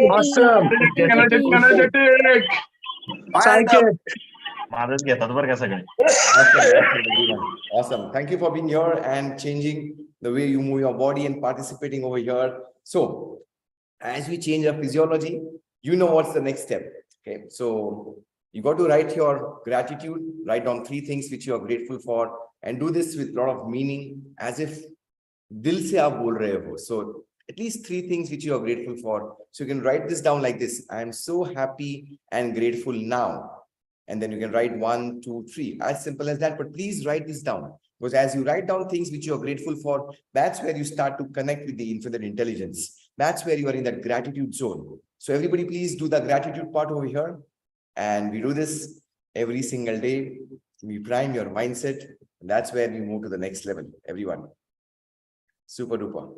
Awesome. Energetic. Psychic. माझंच घेतात बरं का सगळे. Awesome. Thank you for being here and changing the way you move your body and participating over here. So, as we change our physiology, you know what's the next step. Okay, so you got to write your gratitude, write down 3 things which you are grateful for, and do this with a lot of meaning, as if dil se aap bol rahe ho. So at least 3 things which you are grateful for. So you can write this down like this: I am so happy and grateful now. And then you can write 1, 2, 3, as simple as that. But please write this down, because as you write down things which you are grateful for, that's where you start to connect with the infinite intelligence. That's where you are in that gratitude zone. So everybody, please do the gratitude part over here. And we do this every single day. We prime your mindset. And that's where we move to the next level, everyone. Super duper.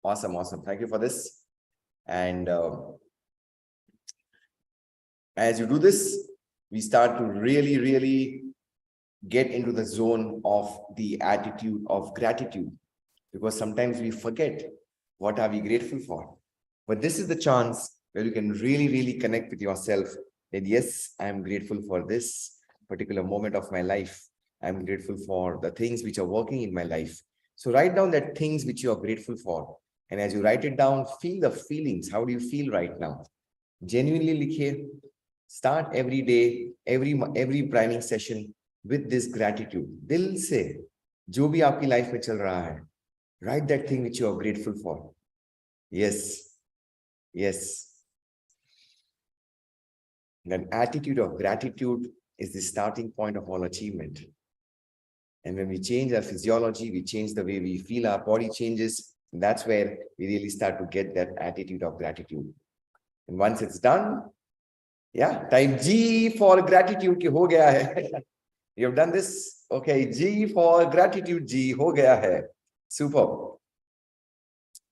Awesome, awesome. Thank you for this. And as you do this, we start to really get into the zone of the attitude of gratitude, because sometimes we forget what are we grateful for. But this is the chance where you can really connect with yourself that yes, I am grateful for this particular moment of my life. I'm grateful for the things which are working in my life. So write down that things which you are grateful for. And as you write it down, feel the feelings. How do you feel right now? Genuinely likhiye. Start every day, every priming session with this gratitude. Dil se, jo bhi aapki life mein chal raha hai, write that thing which you are grateful for. Yes, yes. That attitude of gratitude is the starting point of all achievement. And when we change our physiology, we change the way we feel, our body changes. And that's where we really start to get that attitude of gratitude. And once it's done, yeah, type G for gratitude ki ho gaya hai. You have done this? Okay, G for gratitude, G ho gaya hai. Super.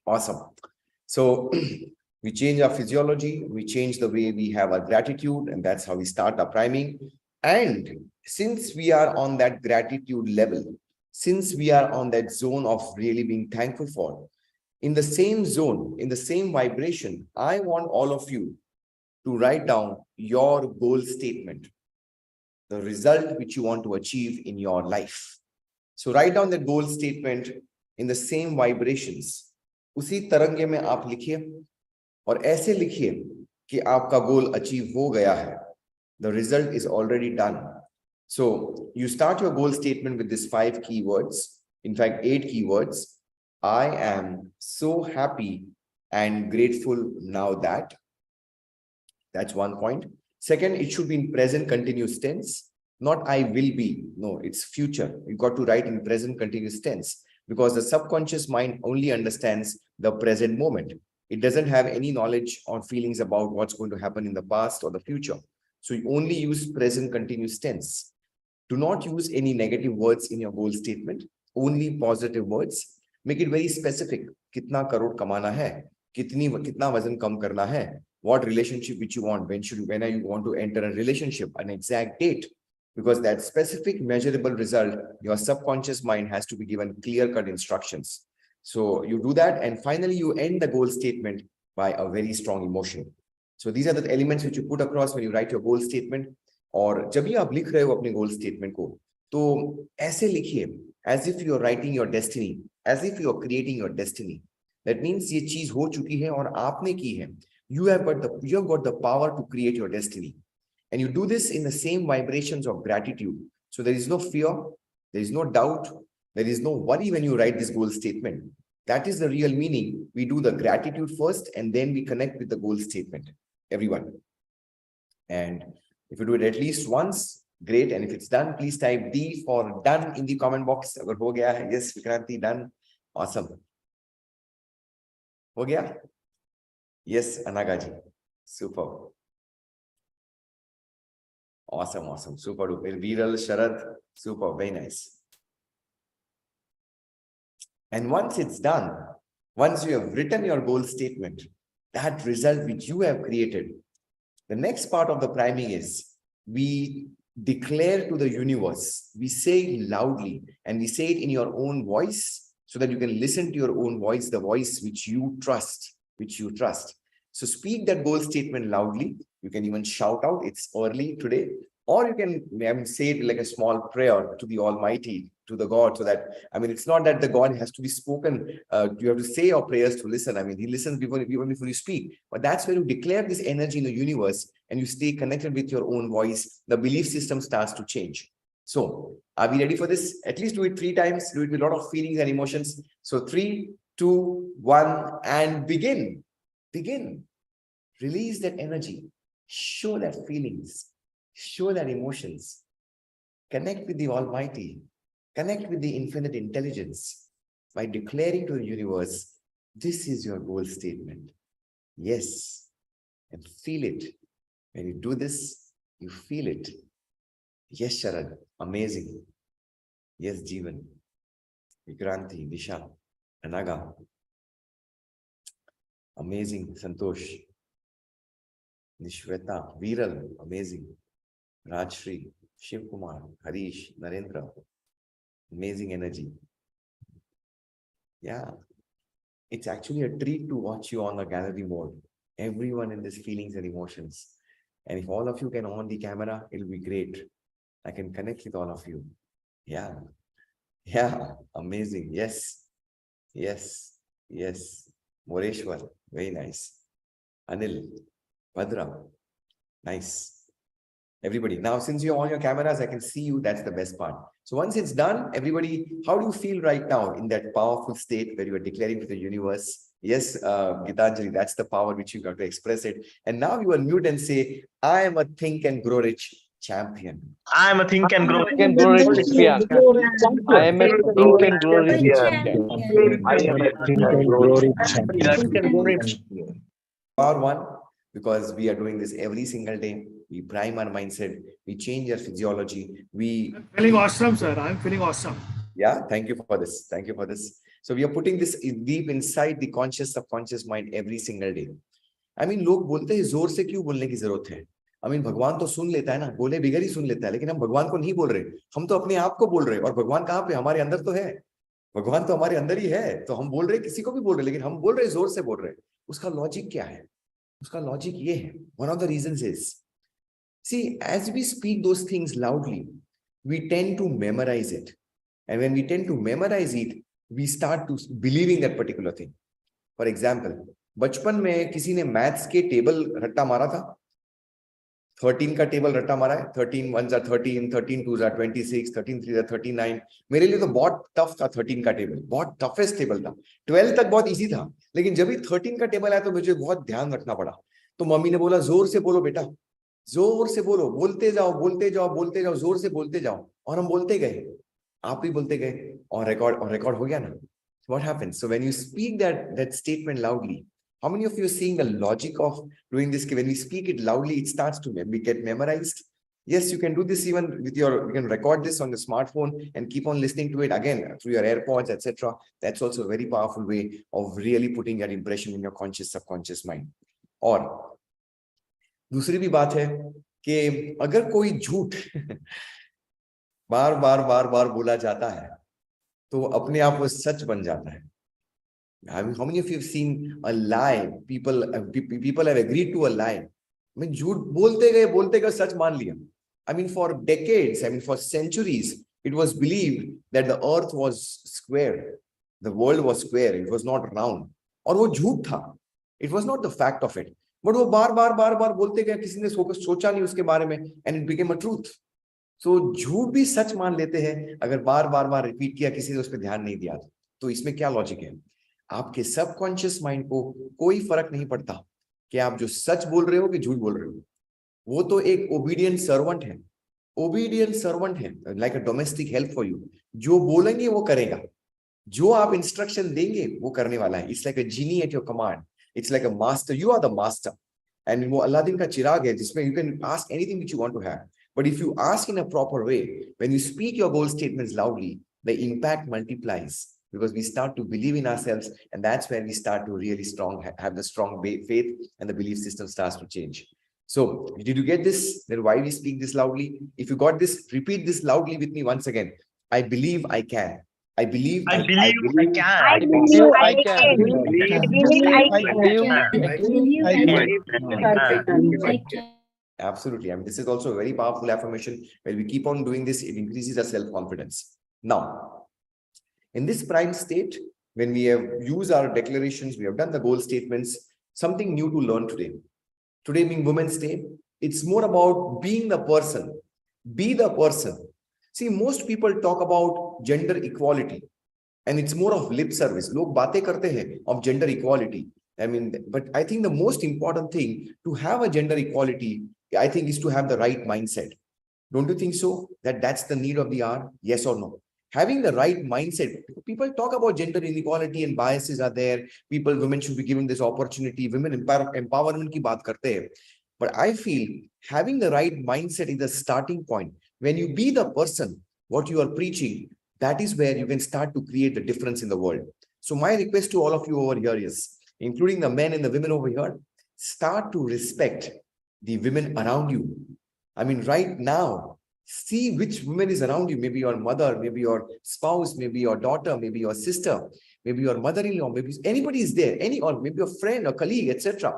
Awesome. So we change our physiology, we change the way we have our gratitude, and that's how we start our priming. And since we are on that gratitude level, since we are on that zone of really being thankful for, in the same zone, in the same vibration, I want all of you to write down your goal statement, the result which you want to achieve in your life. So write down the goal statement in the same vibrations. उसी तरंगे में आप लिखिए और ऐसे लिखिए कि आपका गोल अचीव हो गया है. The result is already done. So you start your goal statement with these 5 keywords, in fact 8 keywords. I am so happy and grateful now that. That's one point. Second, it should be in present continuous tense, not I will be. No, it's future. You got to write in present continuous tense, because the subconscious mind only understands the present moment. It doesn't have any knowledge or feelings about what's going to happen in the past or the future. So you only use present continuous tense. Do not use any negative words in your goal statement, only positive words. Make it very specific. Kitna crore kamana hai? Kitna wazn kam karna hai? What relationship which you want? When are you want to enter a relationship? An exact date. Because that specific measurable result, your subconscious mind has to be given clear-cut instructions. So you do that, and finally you end the goal statement by a very strong emotion. So these are the elements which you put across when you write your goal statement. और जब भी आप लिख रहे हो अपने goal statement को, तो ऐसे लिखिए as if you are writing your destiny, as if you are creating your destiny. That means ये चीज हो चुकी है और आपने की है. You have got the power to create your destiny. And you do this in the same vibrations of gratitude. So there is no fear, there is no doubt, there is no worry when you write this goal statement. That is the real meaning. We do the gratitude first, and then we connect with the goal statement, everyone. And if you do it at least once, great. And if it's done, please type D for done in the comment box. Agar ho gaya hai, yes, Vikranti, done. Awesome. Ho gaya? Yes, Anagaji. Super. Awesome, awesome. Super duper. Viral, Sharad, super, very nice. And once it's done, once you have written your goal statement, that result which you have created, the next part of the priming is we declare to the universe, we say it loudly, and we say it in your own voice so that you can listen to your own voice, the voice which you trust, which you trust. So speak that goal statement loudly. You can even shout out, it's early today, or you can say it like a small prayer to the Almighty, to the God, so that, it's not that the God has to be spoken. You have to say your prayers to listen. He listens before you speak. But that's where you declare this energy in the universe and you stay connected with your own voice. The belief system starts to change. So are we ready for this? At least do it 3 times. Do it with a lot of feelings and emotions. So 3, 2, 1, and begin. Begin. Release that energy. Show that feelings. Show that emotions. Connect with the Almighty. Connect with the infinite intelligence by declaring to the universe, this is your goal statement. Yes. And feel it. When you do this, you feel it. Yes, Sharad. Amazing. Yes, Jeevan. Vikranti, Disha, Anaga. Amazing. Santosh. Nishweta, Viral. Amazing. Rajshri, Shiv Kumar, Harish, Narendra. Amazing energy. Yeah. It's actually a treat to watch you on the gallery mode. Everyone in this feelings and emotions. And if all of you can on the camera, it'll be great. I can connect with all of you. Yeah. Yeah. Amazing. Yes. Yes. Yes. Moreshwar. Very nice. Anil. Bhadra. Nice. Everybody. Now, since you're on your cameras, I can see you. That's the best part. So once it's done, everybody, how do you feel right now in that powerful state where you are declaring to the universe? Yes, Gitanjali, that's the power which you got to express it. And now you unmute and say, I am a think and grow rich champion. I am a think and grow. Think and grow rich champion. I am a think and grow rich champion. I am a Think and grow rich champion. Think and grow rich. Power one, because we are doing this every single day. We prime our mindset. We change our physiology. I'm feeling awesome, sir. I'm feeling awesome. Yeah, thank you for this. Thank you for this. So we are putting this deep inside the conscious subconscious mind every single day. लोग बोलते हैं जोर से क्यों बोलने की जरूरत है? भगवान तो सुन लेता है ना, बोले बिगड़ ही सुन लेता है, लेकिन हम भगवान को नहीं बोल रहे, हम तो अपने आप को बोल रहे हैं। और भगवान कहाँ पे? हमारे अंदर तो है। भगवान तो हमारे अंदर ही है, तो हम बोल रहे, किसी को भी बोल रहे, लेकिन हम बोल रहे, जोर से बोल रहे। उसका लॉजिक क्या है? उसका लॉजिक ये है, one of the reasons is, see, as we speak those things loudly, we tend to memorize it. And when we tend to memorize it, we start to believing that particular thing. For example, बचपन में किसी ने maths के table रट्टा मारा था, 13 का table रट्टा मारा है, 13 1s are 13, 13 2s are 26, 13 3s are 39. मेरे लिए तो बहुत टफ था 13 का टेबल, बहुत टफेस्ट टेबल था। 12 तक बहुत इजी था, लेकिन जब भी 13 का टेबल आया तो मुझे बहुत ध्यान रखना पड़ा। तो मम्मी ने बोला, जोर से बोलो बेटा, जोर से बोलो, बोलते जाओ बोलते जाओ बोलते जाओ, जोर से बोलते जाओ। और हम बोलते गए, आप भी बोलते गए, और रिकॉर्ड हो गया ना। What happens? So when you speak that statement loudly, how many of you are seeing the logic of doing this? When we speak it loudly, it starts to get memorized. Yes, you can do this even with you can record this on the smartphone and keep on listening to it again through your AirPods, etc. That's also a very powerful way of really putting that impression in your conscious subconscious mind. और दूसरी भी बात है कि अगर कोई झूठ बार बार बोला जाता है, तो अपने आप वो सच बन जाता है। How many of you have seen a lie? People have agreed to a lie. झूठ बोलते गए सच मान लिया। For decades, for centuries, it was believed that the earth was square, the world was square, it was not round. और वो झूठ था. It was not the fact of it. But वो बार बोलते गए, किसी ने सोचा नहीं उसके बारे में, and it became a truth. So झूठ भी सच मान लेते हैं अगर बार रिपीट किया, किसी ने उस पर ध्यान नहीं दिया। तो इसमें क्या लॉजिक है? आपके सबकॉन्शियस माइंड को कोई फर्क नहीं पड़ता कि आप जो सच बोल रहे हो कि झूठ बोल रहे हो। वो तो एक ओबीडियंट सर्वेंट है, like a domestic help for you. जो बोलेंगे वो करेगा, जो आप इंस्ट्रक्शन देंगे वो करने वाला है। It's like a genie at your command, it's like a master, you are the master. And वो अलादीन का चिराग है जिसमें you can ask anything which you want to have. But if you ask in a proper way, when you speak your goal statements loudly, the impact multiplies because we start to believe in ourselves, and that's where we start to really have the strong faith, and the belief system starts to change. So, did you get this? Then why we speak this loudly? If you got this, repeat this loudly with me once again. I believe I can. I believe I believe I can. I believe I can. Absolutely. I mean, this is also a very powerful affirmation. When we keep on doing this, it increases our self-confidence. Now, in this prime state, when we have used our declarations, we have done the goal statements, something new to learn today. Today being Women's Day, it's more about being the person. Be the person. See, most people talk about gender equality, and it's more of lip service. Log batein karte hain of gender equality. I mean, but I think the most important thing to have a gender equality, I think, is to have the right mindset. Don't you think so? That's the need of the hour? Yes or no? Having the right mindset. People talk about gender inequality and biases are there. Women should be given this opportunity. Women empowerment ki baat karte hain. But I feel having the right mindset is the starting point. When you be the person, what you are preaching, that is where you can start to create the difference in the world. So my request to all of you over here is, including the men and the women over here, start to respect the women around you. I mean, right now, see which woman is around you. Maybe your mother, maybe your spouse, maybe your daughter, maybe your sister, maybe your mother-in-law, maybe anybody is there, or maybe your friend or colleague, etc.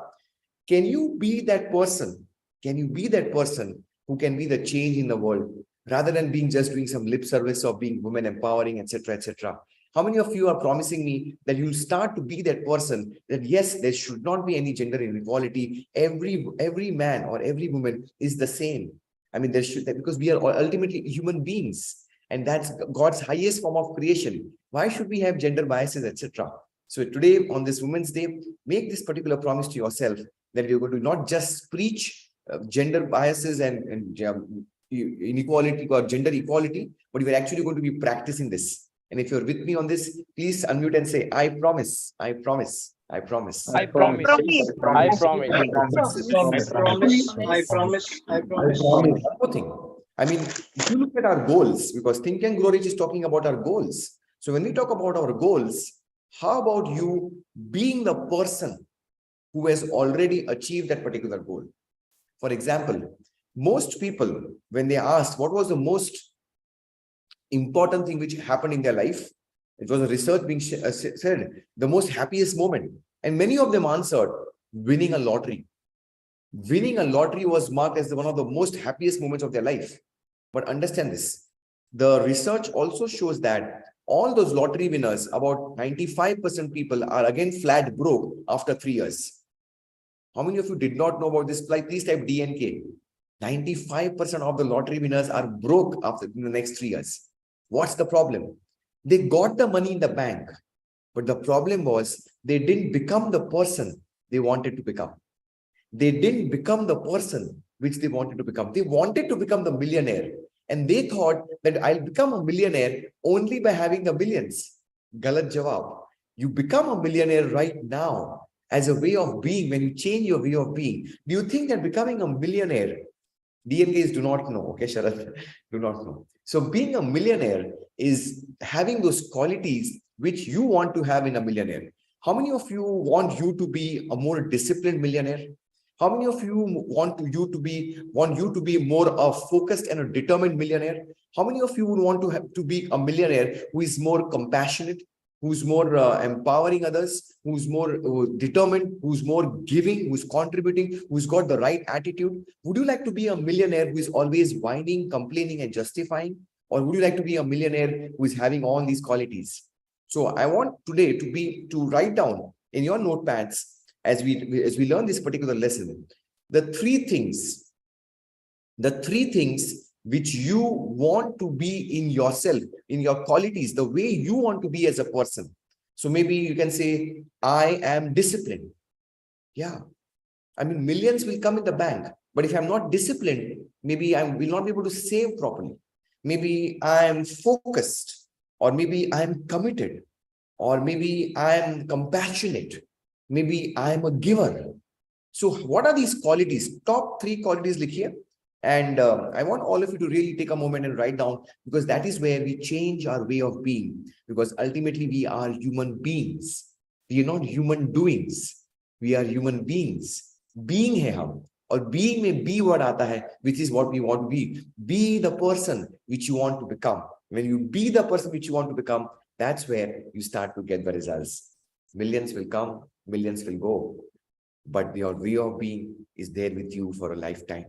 Can you be that person? Can you be that person who can be the change in the world rather than being just doing some lip service of being women empowering, etc., etc.? How many of you are promising me that you'll start to be that person, that yes, there should not be any gender inequality. Every man or every woman is the same. I mean, there should, because we are ultimately human beings, and that's God's highest form of creation. Why should we have gender biases, etc.? So today, on this Women's Day, make this particular promise to yourself that you're going to not just preach gender biases and inequality or gender equality, but you're actually going to be practicing this. And if you're with me on this, please unmute and say, I promise, I promise, I promise. I promise. I promise. I promise. One more thing. I mean, if you look at our goals, because Think and Grow Rich is talking about our goals. So when we talk about our goals, how about you being the person who has already achieved that particular goal? For example, most people, when they asked what was the most important thing which happened in their life, it was a research being said, the most happiest moment. And many of them answered, winning a lottery. Winning a lottery was marked as one of the most happiest moments of their life. But understand this, the research also shows that all those lottery winners, about 95% people, are again flat broke after 3 years. How many of you did not know about this? Please type DNK. 95% of the lottery winners are broke after in the next 3 years. What's the problem? They got the money in the bank, but the problem was they didn't become the person they wanted to become. They didn't become the person which they wanted to become. They wanted to become the millionaire, and they thought that I'll become a millionaire only by having the millions. Galat jawab. You become a millionaire right now as a way of being. When you change your way of being, do you think that becoming a millionaire, DNKs do not know, okay, Sharath, do not know. So being a millionaire is having those qualities which you want to have in a millionaire. How many of you want you to be a more disciplined millionaire? How many of you want you to be more of focused and a determined millionaire? How many of you would want to be a millionaire who is more compassionate, who's more empowering others, who's more determined, who's more giving, who's contributing, who's got the right attitude? Would you like to be a millionaire who is always whining, complaining, and justifying? Or would you like to be a millionaire who is having all these qualities? So I want today to write down in your notepads, as we learn this particular lesson, the three things which you want to be in yourself, in your qualities, the way you want to be as a person. So maybe you can say, I am disciplined. Yeah. I mean, millions will come in the bank, but if I'm not disciplined, maybe I will not be able to save properly. Maybe I am focused, or maybe I am committed, or maybe I am compassionate. Maybe I am a giver. So what are these qualities? Top 3 qualities look here. And I want all of you to really take a moment and write down, because that is where we change our way of being. Because ultimately we are human beings. We are not human doings. We are human beings. Being hai hum. Or being mein be word aata hai, which is what we want to be. Be the person which you want to become. When you be the person which you want to become, That's where you start to get the results. Millions will come, millions will go, but your way of being is there with you for a lifetime.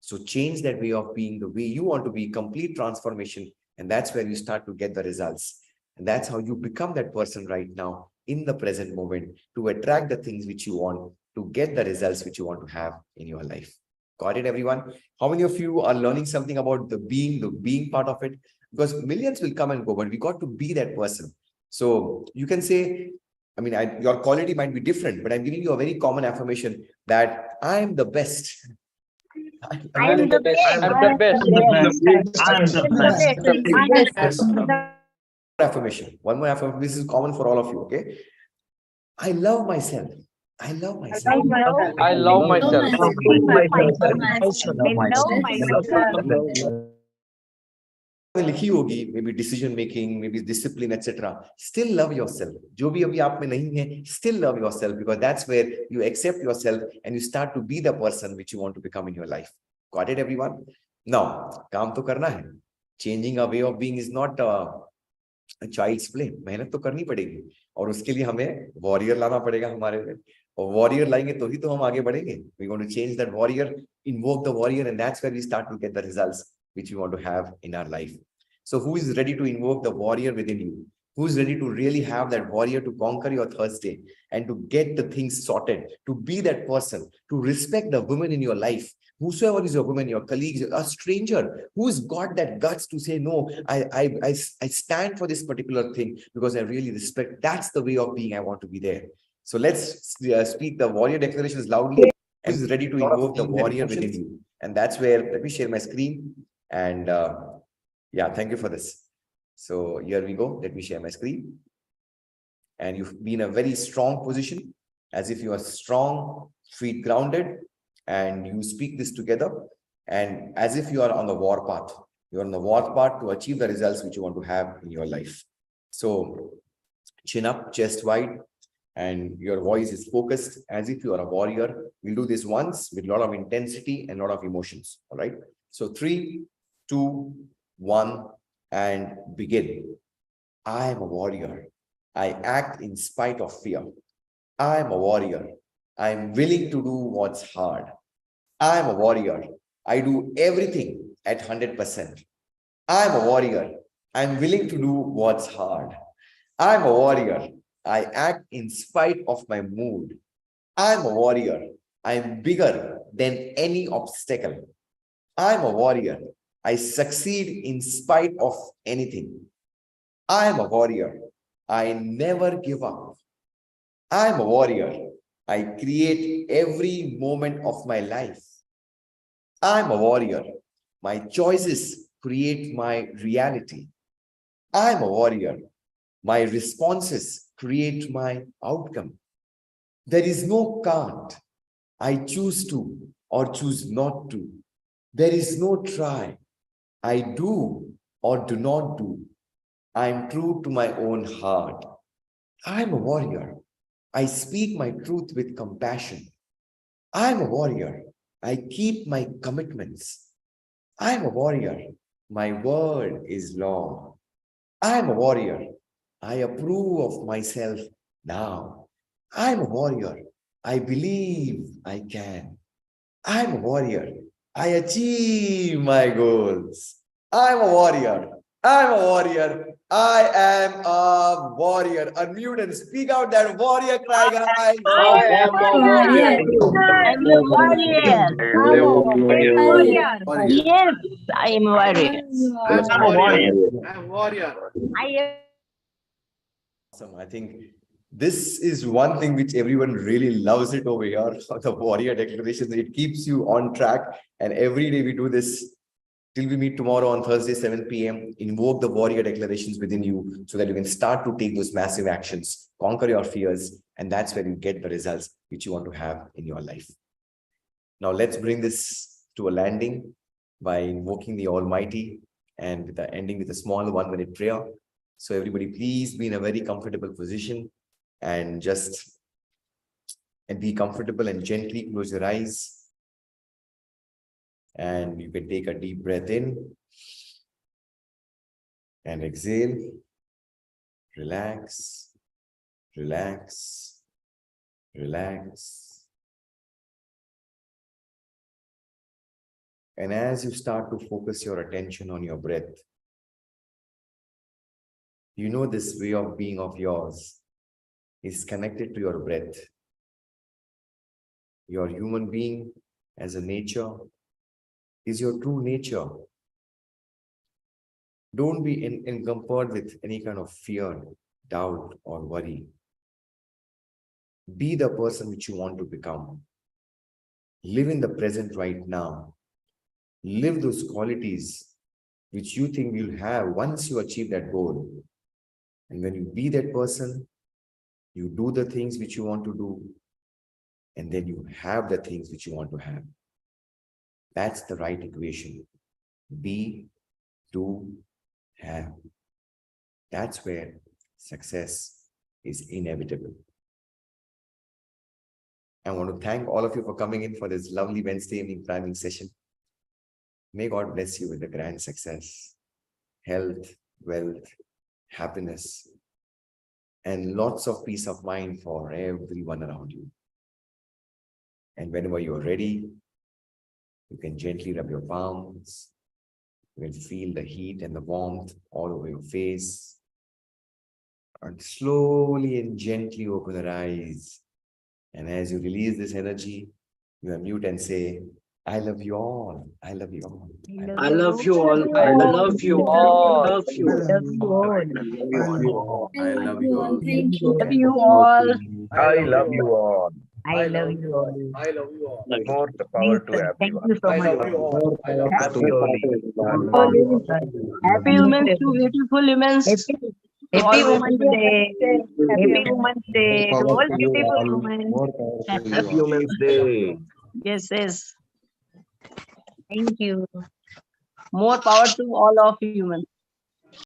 So change that way of being the way you want to be, complete transformation. And that's where you start to get the results. And that's how you become that person right now in the present moment to attract the things which you want, to get the results which you want to have in your life. Got it, everyone? How many of you are learning something about the being part of it? Because millions will come and go, but we got to be that person. So you can say, I mean, your quality might be different, but I'm giving you a very common affirmation that I am the best. I am the best. I'm the best. I'm the best. Affirmation. One more affirmation. This is common for all of you. Okay. I love myself. I love myself. I love myself. लिखी होगी, maybe decision making, maybe discipline, etc. Still love yourself. जो भी अभी आप में नहीं है, still love yourself, because that's where you accept yourself and you start to be the person which you want to become in your life. Got it, everyone? Now, काम तो करना है. Changing a way of being is not a child's play. मेहनत तो करनी पड़ेगी और उसके लिए हमें warrior लाना पड़ेगा हमारे में. और warrior लाएंगे तो ही तो हम आगे बढ़ेंगे. We're going to change that warrior, invoke the warrior, and that's where we start to get the results which we want to have in our life. So who is ready to invoke the warrior within you? Who's ready to really have that warrior to conquer your Thursday and to get the things sorted, to be that person, to respect the women in your life, whosoever is your woman, your colleagues, a stranger who's got that guts to say, no, I stand for this particular thing because I really respect. That's the way of being. I want to be there. So let's speak the warrior declarations loudly. Who's ready to invoke the warrior within you? And that's where, let me share my screen. And yeah, thank you for this. So here we go. Let me share my screen. And you've been in a very strong position, as if you are strong, feet grounded, and you speak this together, and as if you are on the war path. You're on the war path to achieve the results which you want to have in your life. So chin up, chest wide, and your voice is focused as if you are a warrior. We'll do this once with a lot of intensity and a lot of emotions. All right. So 3, 2, 1, and begin. I am a warrior. I act in spite of fear. I am a warrior. I am willing to do what's hard. I am a warrior. I do everything at 100%. I am a warrior. I am willing to do what's hard. I am a warrior. I act in spite of my mood. I am a warrior. I am bigger than any obstacle. I am a warrior. I succeed in spite of anything. I am a warrior. I never give up. I am a warrior. I create every moment of my life. I am a warrior. My choices create my reality. I am a warrior. My responses create my outcome. There is no can't. I choose to or choose not to. There is no try. I do or do not do. I am true to my own heart. I am a warrior. I speak my truth with compassion. I am a warrior. I keep my commitments. I am a warrior. My word is law. I am a warrior. I approve of myself now. I am a warrior. I believe I can. I am a warrior. I achieve my goals. I am a warrior. I am a warrior. I am a warrior. Unmute and speak out that warrior cry, guys. I am a warrior. I'm a warrior. Yes, I am a warrior. I'm a warrior. I'm a warrior. I am. Awesome. I think this is one thing which everyone really loves it over here. The warrior declarations. It keeps you on track. And every day we do this till we meet tomorrow on Thursday, 7 p.m. Invoke the warrior declarations within you so that you can start to take those massive actions, conquer your fears. And that's where you get the results which you want to have in your life. Now let's bring this to a landing by invoking the Almighty and with the ending with a small 1-minute prayer. So everybody, please be in a very comfortable position and be comfortable and gently close your eyes. And you can take a deep breath in and exhale. Relax, relax, relax. And as you start to focus your attention on your breath, you know this way of being of yours is connected to your breath. Your human being as a nature is your true nature. Don't be encumbered with any kind of fear, doubt, or worry. Be the person which you want to become. Live in the present right now. Live those qualities which you think you'll have once you achieve that goal. And when you be that person, you do the things which you want to do, and then you have the things which you want to have. That's the right equation. Be, do, have. That's where success is inevitable. I want to thank all of you for coming in for this lovely Wednesday evening priming session. May God bless you with the grand success, health, wealth, happiness, and lots of peace of mind for everyone around you. And whenever you're ready, you can gently rub your palms. You will feel the heat and the warmth all over your face. And slowly and gently open your eyes. And as you release this energy, you unmute and say, I love you all. I love you all. I love you all. I love you all. I love you. Love you all. I love you all. Thank you. Love you all. I love you all. I love you all. I love you all. More the power Thank to you. Thank everyone. you so I much. love you all. I love Happy Slowly. Women's to beautiful women's. Happy Women's Day. Happy Women's Day to all beautiful women. Happy Women's Day. Yes, yes. Thank you. More power to all of humans.